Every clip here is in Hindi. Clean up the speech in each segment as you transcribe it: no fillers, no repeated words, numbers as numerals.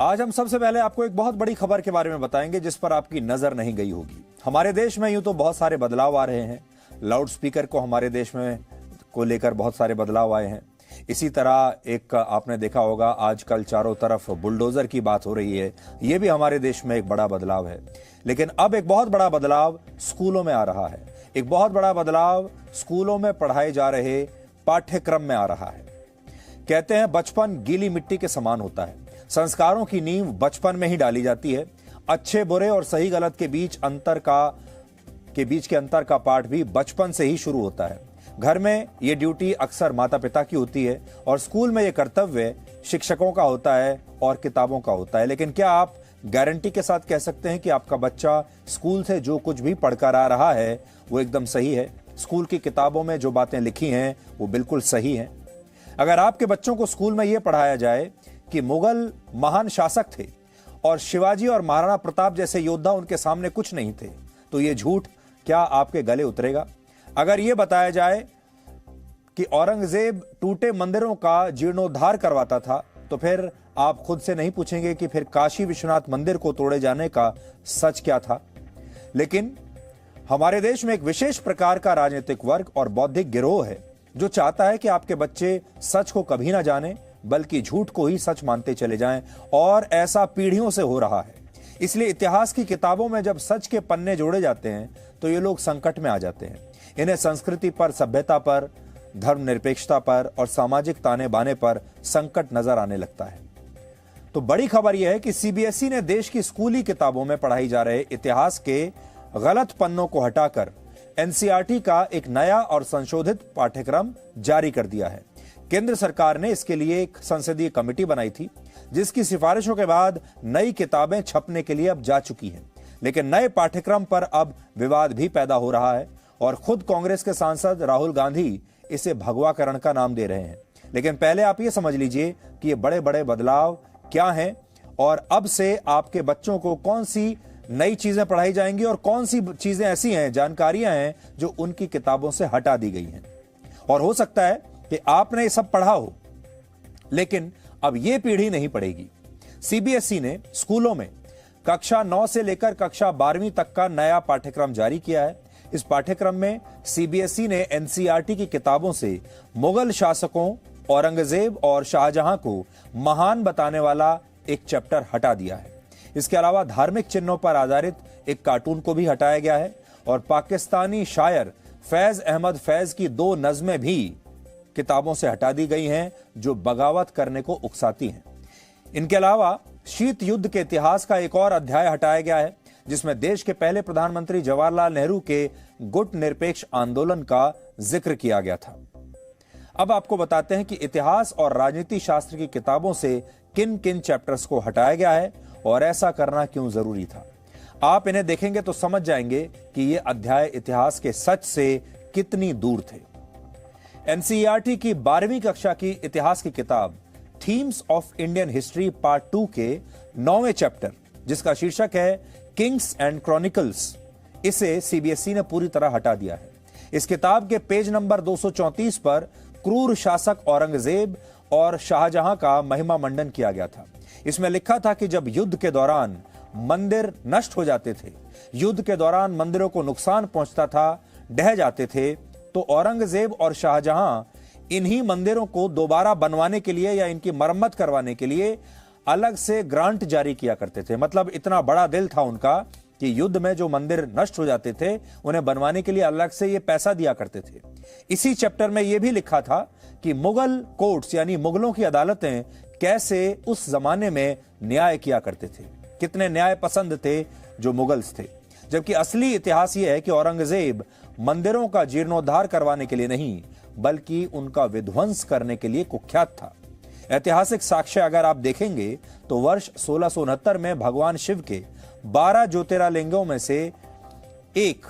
आज हम सबसे पहले आपको एक बहुत बड़ी खबर के बारे में बताएंगे जिस पर आपकी नजर नहीं गई होगी। हमारे देश में यूं तो बहुत सारे बदलाव आ रहे हैं। लाउड स्पीकर को हमारे देश में को लेकर बहुत सारे बदलाव आए हैं। इसी तरह एक आपने देखा होगा आजकल चारों तरफ बुलडोजर की बात हो रही है। यह भी हमारे देश में एक बड़ा बदलाव है। लेकिन अब एक बहुत बड़ा बदलाव स्कूलों में आ रहा है। एक बहुत बड़ा बदलाव स्कूलों में पढ़ाए जा रहे पाठ्यक्रम में आ रहा है। कहते हैं बचपन गीली मिट्टी के समान होता है। संस्कारों की नींव बचपन में ही डाली जाती है। अच्छे बुरे और सही गलत के बीच के अंतर का पाठ भी बचपन से ही शुरू होता है। घर में यह ड्यूटी अक्सर माता पिता की होती है और स्कूल में यह कर्तव्य शिक्षकों का होता है और किताबों का होता है। लेकिन क्या आप गारंटी के साथ कह सकते हैं कि आपका बच्चा स्कूल से जो कुछ भी पढ़कर आ रहा है वो एकदम सही है? स्कूल की किताबों में जो बातें लिखी हैं वो बिल्कुल सही हैं? अगर आपके बच्चों को स्कूल में यह पढ़ाया जाए कि मुगल महान शासक थे और शिवाजी और महाराणा प्रताप जैसे योद्धा उनके सामने कुछ नहीं थे, तो यह झूठ क्या आपके गले उतरेगा? अगर यह बताया जाए कि औरंगजेब टूटे मंदिरों का जीर्णोद्धार करवाता था, तो फिर आप खुद से नहीं पूछेंगे कि फिर काशी विश्वनाथ मंदिर को तोड़े जाने का सच क्या था? लेकिन हमारे देश में एक विशेष प्रकार का राजनीतिक वर्ग और बौद्धिक गिरोह है जो चाहता है कि आपके बच्चे सच को कभी ना जाने बल्कि झूठ को ही सच मानते चले जाएं, और ऐसा पीढ़ियों से हो रहा है। इसलिए इतिहास की किताबों में जब सच के पन्ने जोड़े जाते हैं तो ये लोग संकट में आ जाते हैं। इन्हें संस्कृति पर, सभ्यता पर, धर्मनिरपेक्षता पर और सामाजिक ताने बाने पर संकट नजर आने लगता है। तो बड़ी खबर यह है कि सीबीएसई ने देश की स्कूली किताबों में पढ़ाई जा रहे इतिहास के गलत पन्नों को हटाकर एनसीईआरटी का एक नया और संशोधित पाठ्यक्रम जारी कर दिया है। केंद्र सरकार ने इसके लिए एक संसदीय कमेटी बनाई थी जिसकी सिफारिशों के बाद नई किताबें छपने के लिए अब जा चुकी हैं। लेकिन नए पाठ्यक्रम पर अब विवाद भी पैदा हो रहा है और खुद कांग्रेस के सांसद राहुल गांधी इसे भगवाकरण का नाम दे रहे हैं। लेकिन पहले आप ये समझ लीजिए कि ये बड़े बड़े बदलाव क्या हैं और अब से आपके बच्चों को कौन सी नई चीजें पढ़ाई जाएंगी और कौन सी चीजें ऐसी हैं, जानकारियां हैं जो उनकी किताबों से हटा दी गई हैं। और हो सकता है कि आपने ये सब पढ़ा हो, लेकिन अब ये पीढ़ी नहीं पढ़ेगी। सीबीएसई ने स्कूलों में कक्षा 9 से लेकर कक्षा 12वीं तक का नया पाठ्यक्रम जारी किया है। इस पाठ्यक्रम में सीबीएसई ने एनसीईआरटी की किताबों से मुगल शासकों औरंगजेब और शाहजहां को महान बताने वाला एक चैप्टर हटा दिया है। इसके अलावा धार्मिक चिन्हों पर आधारित एक कार्टून को भी हटाया गया है और पाकिस्तानी शायर फैज अहमद फैज की 2 नज़में भी किताबों से हटा दी गई हैं जो बगावत करने को उकसाती हैं। इनके अलावा शीत युद्ध के इतिहास का एक और अध्याय हटाया गया है जिसमें देश के पहले प्रधानमंत्री जवाहरलाल नेहरू के गुट निरपेक्ष आंदोलन का जिक्र किया गया था। अब आपको बताते हैं कि इतिहास और राजनीति शास्त्र की किताबों से किन किन चैप्टर्स को हटाया गया है और ऐसा करना क्यों जरूरी था। आप इन्हें देखेंगे तो समझ जाएंगे कि ये अध्याय इतिहास के सच से कितनी दूर थे। एनसीईआरटी की 12वीं कक्षा की इतिहास की किताब themes of Indian history part 2 के 9वें चैप्टर, जिसका शीर्षक है किंग्स एंड क्रॉनिकल्स, इसे सीबीएसई ने पूरी तरह हटा दिया है। इस किताब के पेज नंबर 234 पर क्रूर शासक औरंगजेब और शाहजहां का महिमा मंडन किया गया था। इसमें लिखा था कि जब युद्ध के दौरान मंदिर नष्ट हो जाते थे, युद्ध के दौरान मंदिरों को नुकसान पहुंचता था, ढह जाते थे, तो औरंगजेब और शाहजहां इन्हीं मंदिरों को दोबारा बनवाने के लिए या इनकी मरम्मत करवाने के लिए अलग से ग्रांट जारी किया करते थे। मतलब इतना बड़ा दिल था उनका कि युद्ध में जो मंदिर नष्ट हो जाते थे उन्हें बनवाने के लिए अलग से ये पैसा दिया करते थे। इसी चैप्टर में यह भी लिखा था कि मुगल कोर्ट्स यानी मुगलों की अदालतें कैसे उस जमाने में न्याय किया करते थे, कितने न्याय पसंद थे जो मुगल्स थे। जबकि असली इतिहास यह है कि औरंगजेब मंदिरों का जीर्णोद्धार करवाने के लिए नहीं बल्कि उनका विध्वंस करने के लिए कुख्यात था। ऐतिहासिक साक्ष्य अगर आप देखेंगे तो वर्ष 1669 में भगवान शिव के 12 ज्योतिर्लिंगों में से एक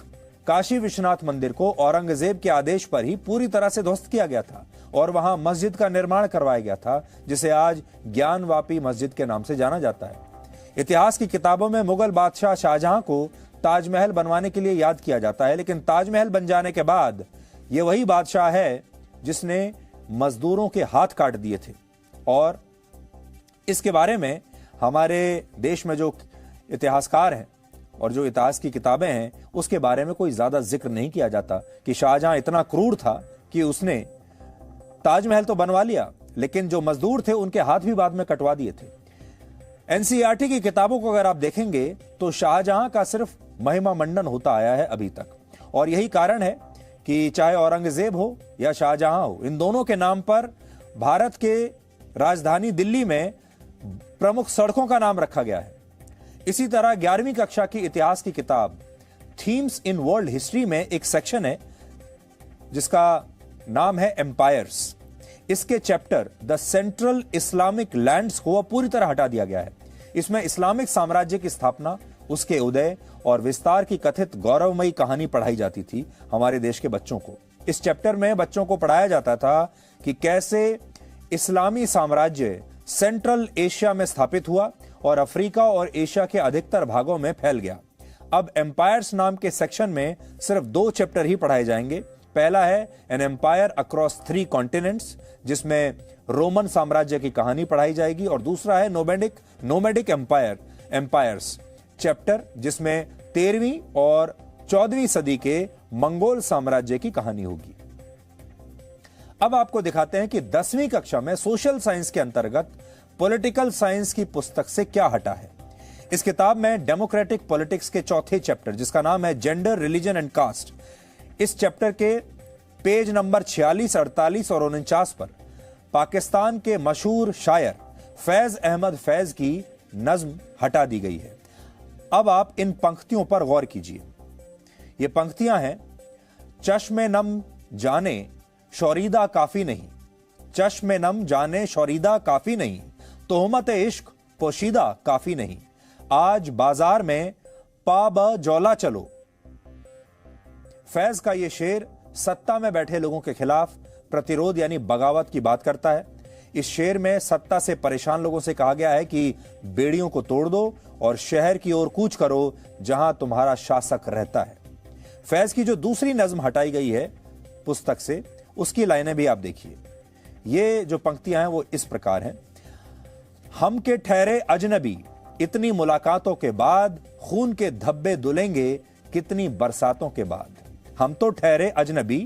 काशी विश्वनाथ मंदिर को औरंगजेब के आदेश पर ही पूरी तरह से ध्वस्त किया गया था और वहां मस्जिद का निर्माण करवाया गया था जिसे आज ज्ञानवापी मस्जिद के नाम से जाना जाता है। इतिहास की किताबों में मुगल बादशाह शाहजहां को ताजमहल बनवाने के लिए याद किया जाता है, लेकिन ताजमहल बन जाने के बाद यह वही बादशाह है जिसने मजदूरों के हाथ काट दिए थे। और इसके बारे में हमारे देश में जो इतिहासकार हैं और जो इतिहास की किताबें हैं उसके बारे में कोई ज्यादा जिक्र नहीं किया जाता कि शाहजहां इतना क्रूर था कि उसने ताजमहल तो बनवा लिया, लेकिन जो मजदूर थे उनके हाथ भी बाद में कटवा दिए थे। एनसीईआरटी की किताबों को अगर आप देखेंगे तो शाहजहां का सिर्फ महिमा मंडन होता आया है अभी तक, और यही कारण है कि चाहे औरंगजेब हो या शाहजहां हो, इन दोनों के नाम पर भारत के राजधानी दिल्ली में प्रमुख सड़कों का नाम रखा गया है। इसी तरह 11वीं कक्षा की इतिहास की किताब थीम्स इन वर्ल्ड हिस्ट्री में एक सेक्शन है जिसका नाम है एम्पायर्स। इसके chapter the central Islamic lands को पूरी तरह हटा दिया गया है। इसमें इस्लामिक साम्राज्य की स्थापना, उसके उदय और विस्तार की कथित गौरवमयी कहानी पढ़ाई जाती थी हमारे देश के बच्चों को। इस चैप्टर में बच्चों को पढ़ाया जाता था कि कैसे इस्लामी साम्राज्य सेंट्रल एशिया में स्थापित हुआ और अफ्रीका और एशिया के अधिकतर भागों में फैल गया। अब एम्पायर्स नाम के सेक्शन में सिर्फ 2 चैप्टर ही पढ़ाए जाएंगे। पहला है एन एम्पायर अक्रॉस 3 कॉन्टिनेंट्स, जिसमें रोमन साम्राज्य की कहानी पढ़ाई जाएगी, और दूसरा है नोमैडिक एम्पायर्स चैप्टर, जिसमें 13वीं और 14वीं सदी के मंगोल साम्राज्य की कहानी होगी। अब आपको दिखाते हैं कि 10वीं कक्षा में सोशल साइंस के अंतर्गत पॉलिटिकल साइंस की पुस्तक से क्या हटा है। इस किताब में डेमोक्रेटिक पॉलिटिक्स के 4थे चैप्टर, जिसका नाम है जेंडर, रिलीजन एंड कास्ट, इस चैप्टर के पेज नंबर 46, 48 और 49 पर पाकिस्तान के मशहूर शायर फैज अहमद फैज की नज्म हटा दी गई है। अब आप इन पंक्तियों पर गौर कीजिए। ये पंक्तियां हैं, चश्मे नम जाने शौरीदा काफी नहीं, चश्मे नम जाने शौरीदा काफी नहीं, तोहमत इश्क पोशीदा काफी नहीं, आज बाजार में पा ब जौला चलो। फैज का यह शेर सत्ता में बैठे लोगों के खिलाफ प्रतिरोध यानी बगावत की बात करता है। इस शेर में सत्ता से परेशान लोगों से कहा गया है कि बेड़ियों को तोड़ दो और शहर की ओर कूच करो जहां तुम्हारा शासक रहता है। फैज की जो दूसरी नज्म हटाई गई है पुस्तक से, उसकी लाइनें भी आप देखिए। ये जो पंक्तियां हैं वो इस प्रकार हैं, हम के ठहरे अजनबी इतनी मुलाकातों के बाद, खून के धब्बे धुलेंगे कितनी बरसातों के बाद। हम तो ठहरे अजनबी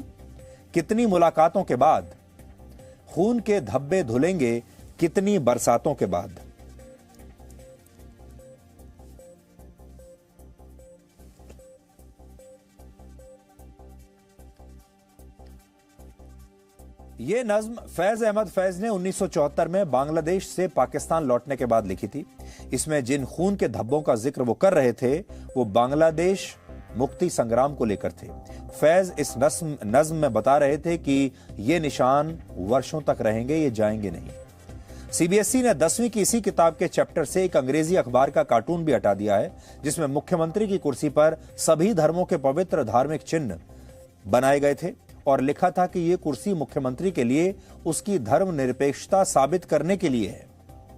कितनी मुलाकातों के बाद, खून के धब्बे धुलेंगे कितनी बरसातों के बाद। यह नज्म फैज अहमद फैज ने 1974 में बांग्लादेश से पाकिस्तान लौटने के बाद लिखी थी। इसमें जिन खून के धब्बों का जिक्र वो कर रहे थे वो बांग्लादेश मुक्ति संग्राम को लेकर थे। फैज इस नज्म में बता रहे थे कि ये निशान वर्षों तक रहेंगे, ये जाएंगे नहीं। सीबीएसई ने 10वीं की इसी किताब के चैप्टर से एक अंग्रेजी अखबार का कार्टून भी हटा दिया है, जिसमें मुख्यमंत्री की कुर्सी पर सभी धर्मों के पवित्र धार्मिक चिन्ह बनाए गए थे और लिखा था कि यह कुर्सी मुख्यमंत्री के लिए उसकी धर्मनिरपेक्षता साबित करने के लिए है।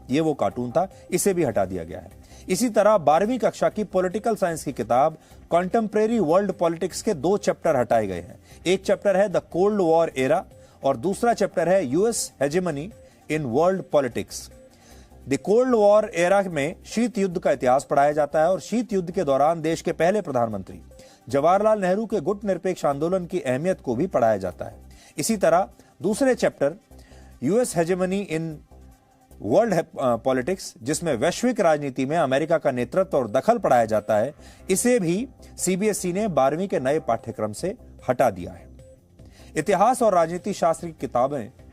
यह वो कार्टून था, इसे भी हटा दिया गया है। इसी तरह 12वीं कक्षा की पॉलिटिकल साइंस की किताब कॉन्टेम्परेरी वर्ल्ड पॉलिटिक्स के 2 चैप्टर हटाए गए हैं। एक चैप्टर है द कोल्ड वॉर एरा और दूसरा चैप्टर है US hegemony in world politics. The cold war era में शीत युद्ध का इतिहास पढ़ाया जाता है और शीत युद्ध के दौरान देश के पहले प्रधानमंत्री जवाहरलाल नेहरू के गुट निरपेक्ष आंदोलन की अहमियत को भी पढ़ाया जाता है। इसी तरह दूसरे chapter US hegemony in world politics, जिसमें वैश्विक राजनीति में अमेरिका का नेतृत्व और दखल पढ़ाया जाता है, इसे भी सीबीएसई ने 12वीं के नए पाठ्यक्रम से हटा दिया है। इतिहास और राजनीति शास्त्र की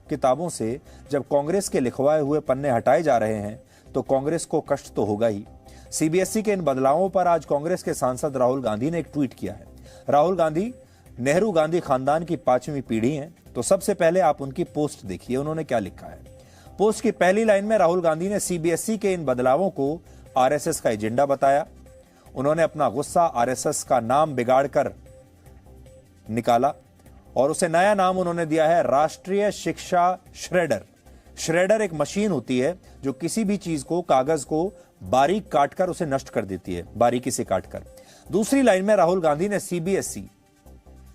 किताबों से जब कांग्रेस के लिखवाए हुए पन्ने हटाए जा रहे हैं तो कांग्रेस को कष्ट तो होगा ही। सीबीएसई के इन बदलावों पर आज कांग्रेस के सांसद राहुल गांधी ने एक ट्वीट किया है। राहुल गांधी नेहरू गांधी खानदान की 5वीं पीढ़ी हैं, तो सबसे पहले आप उनकी पोस्ट देखिए, उन्होंने क्या लिखा है। पोस्ट की पहली लाइन में राहुल गांधी ने सीबीएसई के इन बदलावों को आरएसएस का एजेंडा बताया। उन्होंने अपना गुस्सा आरएसएस का नाम बिगाड़कर निकाला और उसे नया नाम उन्होंने दिया है राष्ट्रीय शिक्षा श्रेडर। श्रेडर एक मशीन होती है जो किसी भी चीज को, कागज को बारीक काटकर उसे नष्ट कर देती है, बारीकी से काटकर। दूसरी लाइन में राहुल गांधी ने सीबीएसई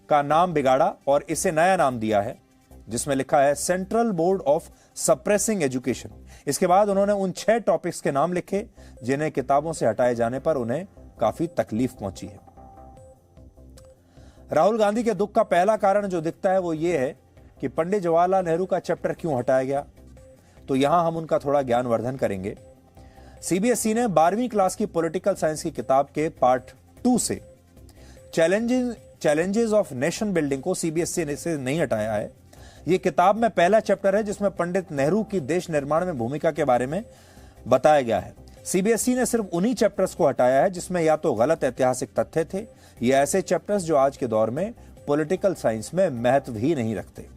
का नाम बिगाड़ा और इसे नया नाम दिया है जिसमें लिखा है central board of suppressing education. इसके बाद उन्होंने उन 6 टॉपिक्स के नाम लिखे जिन्हें किताबों से हटाए जाने पर उन्हें काफी तकलीफ पहुंची है। राहुल गांधी के दुख का पहला कारण जो दिखता है वो ये है कि पंडित जवाहरलाल नेहरू का चैप्टर क्यों हटाया गया, तो यहां हम उनका थोड़ा ज्ञानवर्धन करेंगे। सीबीएसई ने 12वीं क्लास की पॉलिटिकल साइंस की किताब के पार्ट 2 से चैलेंजेस ऑफ नेशन बिल्डिंग को सीबीएसई ने से नहीं हटाया है। यह किताब में पहला चैप्टर है जिसमें पंडित नेहरू की देश निर्माण में भूमिका के बारे में बताया गया है। सीबीएसई ने सिर्फ उन्हीं चैप्टर्स को हटाया है जिसमें या तो गलत ऐतिहासिक तथ्य थे या ऐसे चैप्टर्स जो आज के दौर में पॉलिटिकल साइंस में महत्व ही नहीं रखते।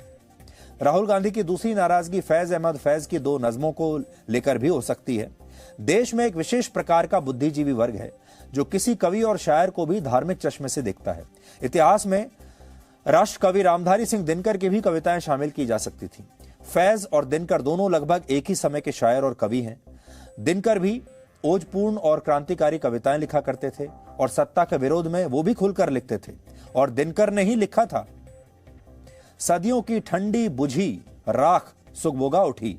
राहुल गांधी की दूसरी नाराजगी फैज अहमद फैज की 2 नज्मों को लेकर भी हो सकती है। देश में एक विशेष प्रकार का बुद्धिजीवी वर्ग है जो किसी कवि और शायर को भी धार्मिक चश्मे से देखता है। इतिहास में राष्ट्र कवि रामधारी सिंह दिनकर की भी कविताएं शामिल की जा सकती थीं। फैज और दिनकर दोनों लगभग एक ही समय के शायर और कवि हैं। दिनकर भी ओजपूर्ण और क्रांतिकारी कविताएं लिखा करते थे और सत्ता के विरोध में वो भी खुलकर लिखते थे। और दिनकर ने ही लिखा था, सदियों की ठंडी बुझी राख सुगबुगा उठी,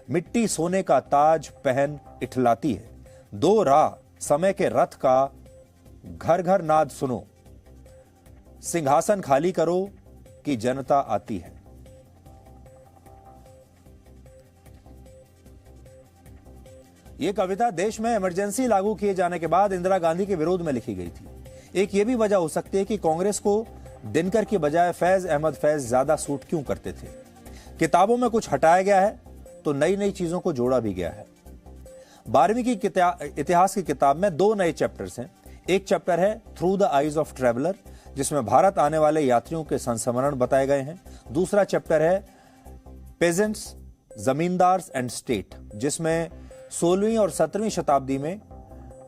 मिट्टी सोने का ताज पहन इठलाती है, 2 राह समय के रथ का घर घर नाद सुनो, सिंहासन खाली करो कि जनता आती है। यह कविता देश में इमरजेंसी लागू किए जाने के बाद इंदिरा गांधी के विरोध में लिखी गई थी। एक यह भी वजह हो सकती है कि कांग्रेस को दिनकर की बजाय फैज अहमद फैज ज्यादा सूट क्यों करते थे। किताबों में कुछ हटाया गया है तो नई नई चीजों को जोड़ा भी गया है। 12वीं की इतिहास की किताब में 2 नए चैप्टर्स हैं। एक चैप्टर है through the eyes of traveller जिसमें भारत आने वाले यात्रियों के संस्मरण बताए गए हैं। दूसरा चैप्टर है पेजेंट्स, जमींदार्स एंड स्टेट जिसमें 16वीं और 17वीं शताब्दी में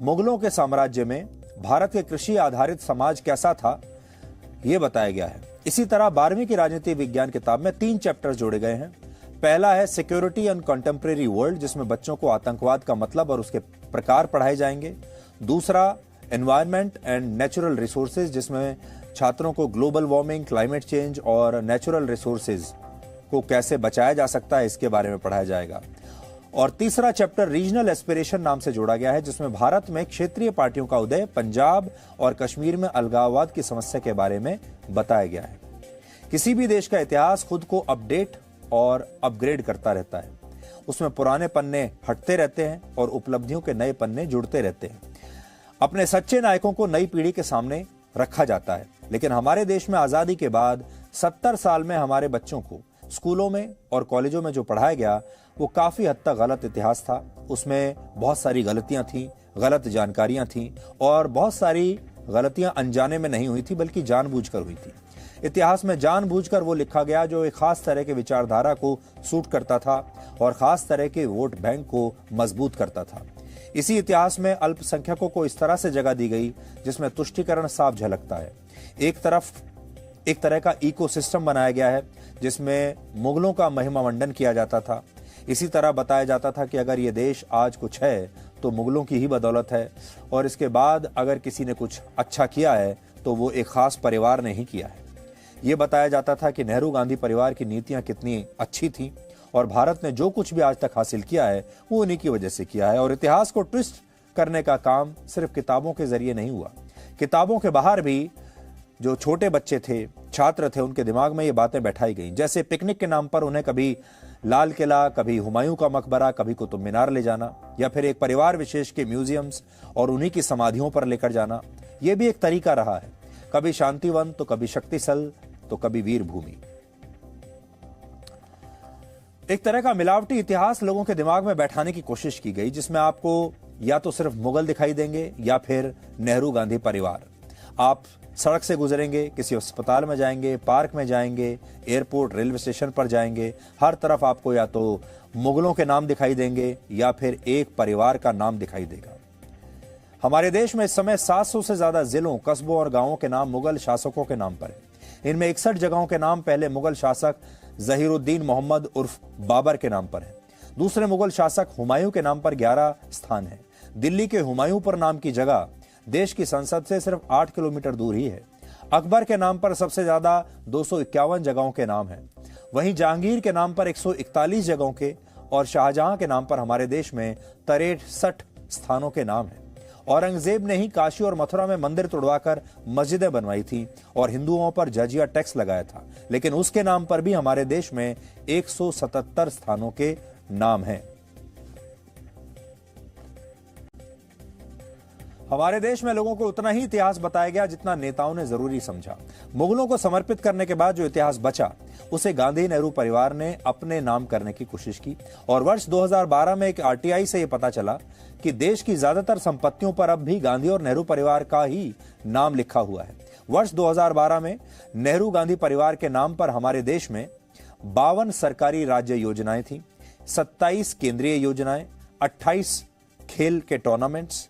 मुगलों के साम्राज्य में भारत के कृषि आधारित समाज कैसा था यह बताया गया है। इसी तरह 12वीं की राजनीति विज्ञान किताब में 3 चैप्टर्स जोड़े गए हैं। पहला है सिक्योरिटी एंड कंटेम्प्रेरी वर्ल्ड जिसमें बच्चों को आतंकवाद का मतलब और उसके प्रकार पढ़ाए जाएंगे। दूसरा एनवायरनमेंट एंड नेचुरल रिसोर्सेज जिसमें छात्रों को ग्लोबल वार्मिंग, क्लाइमेट चेंज और नेचुरल रिसोर्सेज को कैसे बचाया जा सकता है इसके बारे में पढ़ाया जाएगा। और तीसरा चैप्टर रीजनल एस्पिरेशन नाम से जोड़ा गया है जिसमें भारत में क्षेत्रीय पार्टियों का उदय, पंजाब और कश्मीर में अलगाववाद की समस्या के बारे में बताया गया है। किसी भी देश का इतिहास खुद को अपडेट और अपग्रेड करता रहता है। उसमें पुराने पन्ने हटते रहते हैं और उपलब्धियों के नए पन्ने जुड़ते रहते हैं। अपने सच्चे नायकों को नई पीढ़ी के सामने रखा जाता है। लेकिन हमारे देश में आजादी के बाद 70 साल में हमारे बच्चों को स्कूलों में और कॉलेजों में जो पढ़ाया गया वो काफी हद तक गलत इतिहास था। उसमें बहुत सारी गलतियां थीं, गलत जानकारियां थीं और बहुत सारी गलतियां अनजाने में नहीं हुई थी बल्कि जानबूझकर हुई थी। इतिहास में जानबूझकर वो लिखा गया जो एक खास तरह के विचारधारा को सूट करता था और खास तरह के वोट बैंक को मजबूत करता था। इसी इतिहास में अल्पसंख्यकों को इस तरह से जगह दी गई जिसमें तुष्टीकरण साफ झलकता है। एक तरह का इकोसिस्टम बनाया गया है जिसमें मुगलों का महिमा मंडन किया जाता था। इसी तरह बताया जाता था कि अगर ये देश आज कुछ है तो मुगलों की ही बदौलत है और इसके बाद अगर किसी ने कुछ अच्छा किया है तो वो एक खास परिवार ने ही किया है। ये बताया जाता था कि नेहरू गांधी परिवार की नीतियां कितनी अच्छी थी और भारत ने जो कुछ भी आज तक हासिल किया है वो उन्हीं की वजह से किया है। और इतिहास को ट्विस्ट करने का काम सिर्फ किताबों के जरिए नहीं हुआ। किताबों के बाहर भी जो छोटे बच्चे थे, छात्र थे, उनके दिमाग में ये बातें बैठाई गई। जैसे पिकनिक के नाम पर उन्हें कभी लाल किला, कभी हुमायूं का मकबरा, कभी कुतुब मीनार ले जाना या फिर एक परिवार विशेष के म्यूजियम्स और उन्हीं की समाधियों पर लेकर जाना, यह भी एक तरीका रहा है। कभी शांतिवन तो कभी शक्तिस्थल तो कभी वीर भूमि। एक तरह का मिलावटी इतिहास लोगों के दिमाग में बैठाने की कोशिश की गई जिसमें आपको या तो सिर्फ मुगल दिखाई देंगे या फिर नेहरू गांधी परिवार। आप सड़क से गुजरेंगे, किसी अस्पताल में जाएंगे, पार्क में जाएंगे, एयरपोर्ट, रेलवे स्टेशन पर जाएंगे, हर तरफ आपको या तो मुगलों के नाम दिखाई देंगे या फिर एक परिवार का नाम दिखाई देगा। हमारे देश में इस समय 700 से ज्यादा जिलों, कस्बों और गांवों के नाम मुगल शासकों के नाम पर है। इनमें 61 जगहों के नाम पहले मुगल शासक जहीरुद्दीन मोहम्मद उर्फ बाबर के नाम पर है। दूसरे मुगल शासक हुमायूं के नाम पर 11 स्थान है। दिल्ली के हुमायूंपुर नाम की जगह देश की संसद से सिर्फ 8 किलोमीटर दूर ही है। अकबर के नाम पर सबसे ज्यादा 251 जगहों के नाम हैं। वहीं जहांगीर के नाम पर 141 जगहों के और शाहजहां के नाम पर हमारे देश में 63 स्थानों के नाम हैं। औरंगजेब ने ही काशी और मथुरा में मंदिर तोड़वाकर मस्जिदें बनवाई थी और हिंदुओं पर जजिया टैक्स लगाया था, लेकिन उसके नाम पर भी हमारे देश में 177 स्थानों के नाम हैं। हमारे देश में लोगों को उतना ही इतिहास बताया गया जितना नेताओं ने जरूरी समझा। मुगलों को समर्पित करने के बाद जो इतिहास बचा उसे गांधी नेहरू परिवार ने अपने नाम करने की कोशिश की और वर्ष 2012 में एक आरटीआई से यह पता चला कि देश की ज्यादातर संपत्तियों पर अब भी गांधी और नेहरू परिवार का ही नाम लिखा हुआ है। वर्ष 2012 में नेहरू गांधी परिवार के नाम पर हमारे देश में 52 सरकारी राज्य योजनाएं थी, 27 केंद्रीय योजनाएं, 28 खेल के टूर्नामेंट्स,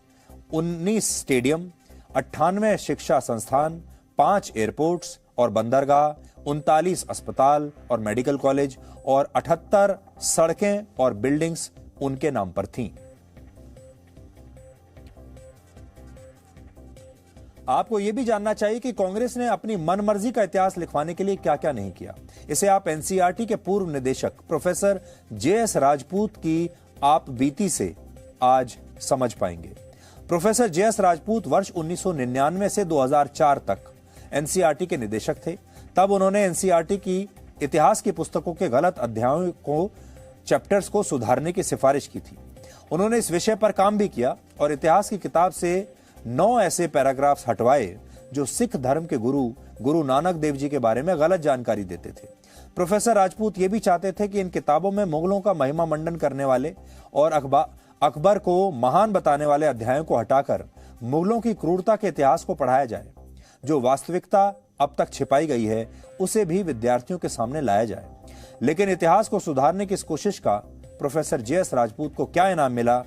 19 स्टेडियम, 98 शिक्षा संस्थान, 5 एयरपोर्ट्स और बंदरगाह, 39 अस्पताल और मेडिकल कॉलेज और 78 सड़कें और बिल्डिंग्स उनके नाम पर थीं। आपको यह भी जानना चाहिए कि कांग्रेस ने अपनी मनमर्जी का इतिहास लिखवाने के लिए क्या क्या नहीं किया। इसे आप एनसीईआरटी के पूर्व निदेशक प्रोफेसर जेएस राजपूत की आप बीती से आज समझ पाएंगे। प्रोफेसर जेएस राजपूत वर्ष 1999 से 2004 तक एनसीईआरटी के निदेशक थे। तब उन्होंने एनसीईआरटी की इतिहास की पुस्तकों के गलत अध्यायों को, चैप्टर्स को सुधारने की सिफारिश की थी। उन्होंने इस विषय पर काम भी किया और इतिहास की किताब से 9 ऐसे पैराग्राफ्स हटवाए जो सिख धर्म के गुरु नानक देव जी के बारे में गलत जानकारी देते थे। प्रोफेसर राजपूत ये भी चाहते थे कि इन किताबों में मुगलों का महिमा मंडन करने वाले और अकबर को महान बताने वाले अध्यायों को हटाकर मुगलों की क्रूरता के इतिहास को पढ़ाया जाए। जो वास्तविकता अब तक छिपाई गई है उसे भी विद्यार्थियों के सामने लाया जाए। लेकिन इतिहास को सुधारने की इस कोशिश का प्रोफेसर जेएस राजपूत को क्या इनाम मिला,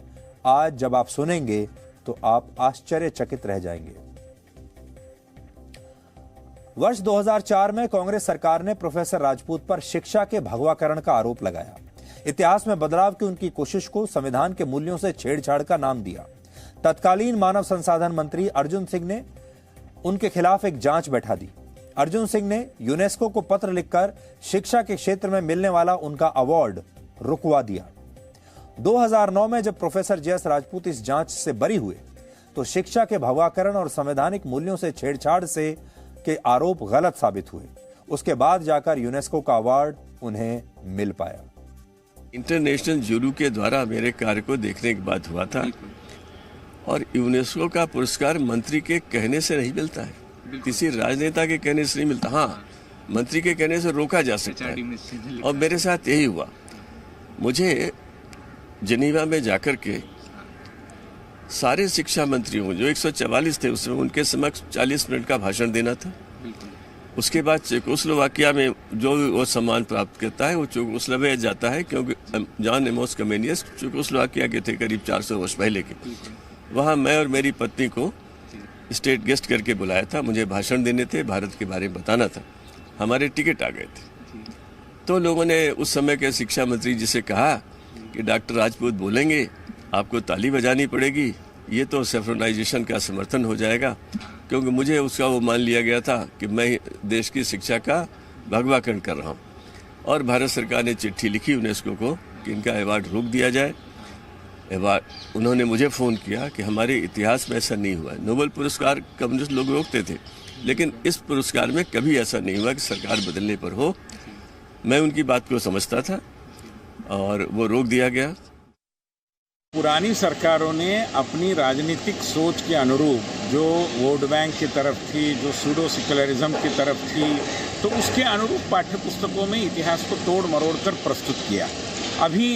आज जब आप सुनेंगे तो आप आश्चर्यचकित रह जाएंगे। वर्ष 2004 में कांग्रेस सरकार ने प्रोफेसर राजपूत पर शिक्षा के भगवाकरण का आरोप लगाया। इतिहास में बदलाव की उनकी कोशिश को संविधान के मूल्यों से छेड़छाड़ का नाम दिया। तत्कालीन मानव संसाधन मंत्री अर्जुन सिंह ने उनके खिलाफ एक जांच बैठा दी। अर्जुन सिंह ने यूनेस्को को पत्र लिखकर शिक्षा के क्षेत्र में मिलने वाला उनका अवार्ड रुकवा दिया। 2009 में जब प्रोफेसर जेएस राजपूत इस जांच से बरी हुए तो शिक्षा के भगवाकरण और संवैधानिक मूल्यों से छेड़छाड़ से के आरोप गलत साबित हुए। उसके बाद जाकर यूनेस्को का अवार्ड उन्हें मिल पाया। इंटरनेशनल जूरी के द्वारा मेरे कार्य को देखने के बाद हुआ था और यूनेस्को का पुरस्कार मंत्री के कहने से नहीं मिलता है, किसी राजनेता के कहने से नहीं मिलता। हाँ, मंत्री के कहने से रोका जा सकता है और मेरे साथ यही हुआ। मुझे जिनीवा में जाकर के सारे शिक्षा मंत्रियों जो 144 थे उसमें उनके समक्ष 40 मिनट का भाषण देना था। उसके बाद चेकोस्लोवाकिया में जो वो सम्मान प्राप्त करता है वो चेकोस्लोवाकिया जाता है, क्योंकि जॉन एमोस कमेनियस चेकोस्लोवाकिया के थे करीब 400 वर्ष पहले के। वहाँ मैं और मेरी पत्नी को स्टेट गेस्ट करके बुलाया था। मुझे भाषण देने थे, भारत के बारे में बताना था। हमारे टिकट आ गए थे तो लोगों ने उस समय के शिक्षा मंत्री जी से कहा कि डॉक्टर राजपूत बोलेंगे, आपको ताली बजानी पड़ेगी, ये तो सेफ्रोनाइजेशन का समर्थन हो जाएगा। क्योंकि मुझे उसका वो मान लिया गया था कि मैं देश की शिक्षा का भगवाकरण कर रहा हूँ। और भारत सरकार ने चिट्ठी लिखी यूनेस्को को कि इनका अवार्ड रोक दिया जाए। उन्होंने मुझे फ़ोन किया कि हमारे इतिहास में ऐसा नहीं हुआ है। नोबेल पुरस्कार कम्युनिस्ट लोग रोकते थे, लेकिन इस पुरस्कार में कभी ऐसा नहीं हुआ कि सरकार बदलने पर हो। मैं उनकी बात को समझता था और वो रोक दिया गया। पुरानी सरकारों ने अपनी राजनीतिक सोच के अनुरूप जो वोट बैंक की तरफ थी, जो सूडो सेक्युलरिज्म की तरफ थी, तो उसके अनुरूप पाठ्य पुस्तकों में इतिहास को तोड़ मरोड़ कर प्रस्तुत किया। अभी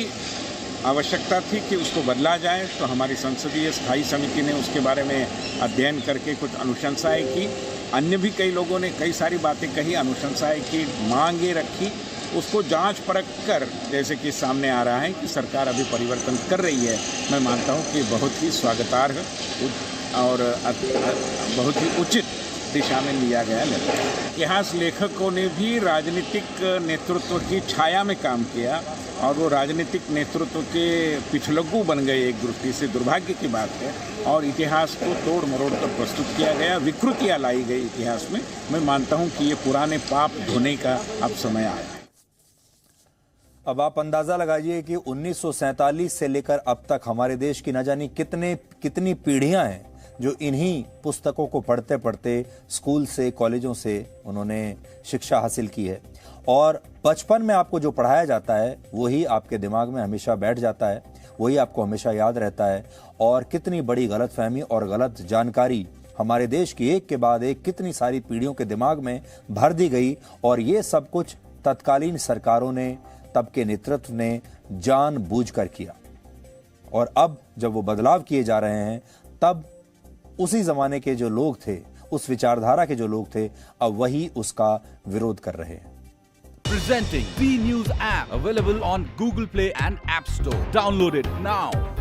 आवश्यकता थी कि उसको बदला जाए, तो हमारी संसदीय स्थायी समिति ने उसके बारे में अध्ययन करके कुछ अनुशंसाएं की। अन्य भी कई लोगों ने कई सारी बातें कही, अनुशंसाएं की, मांगे रखी। उसको जांच परख कर जैसे कि सामने आ रहा है कि सरकार अभी परिवर्तन कर रही है। मैं मानता हूं कि बहुत ही स्वागतार्ह और बहुत ही उचित दिशा में लिया गया निर्णय। इतिहास लेखकों ने भी राजनीतिक नेतृत्व की छाया में काम किया और वो राजनीतिक नेतृत्व के पिछलग्गू बन गए, एक दृष्टि से दुर्भाग्य की बात है। और इतिहास को तोड़ मरोड़ कर प्रस्तुत किया गया, विकृतियाँ लाई गई इतिहास में। मैं मानता हूँ कि ये पुराने पाप धोने का अब समय आया है। अब आप अंदाजा लगाइए कि 1947 से लेकर अब तक हमारे देश की न जाने कितनी पीढ़ियां हैं जो इन्हीं पुस्तकों को पढ़ते पढ़ते स्कूल से, कॉलेजों से उन्होंने शिक्षा हासिल की है। और बचपन में आपको जो पढ़ाया जाता है वही आपके दिमाग में हमेशा बैठ जाता है, वही आपको हमेशा याद रहता है। और कितनी बड़ी गलतफहमी और गलत जानकारी हमारे देश की एक के बाद एक कितनी सारी पीढ़ियों के दिमाग में भर दी गई। और ये सब कुछ तत्कालीन सरकारों ने, तब के नेतृत्व ने जानबूझकर किया। और अब जब वो बदलाव किए जा रहे हैं, तब उसी जमाने के जो लोग थे, उस विचारधारा के जो लोग थे, अब वही उसका विरोध कर रहे हैं। Presenting B News app, available on Google Play and App Store. Download it now.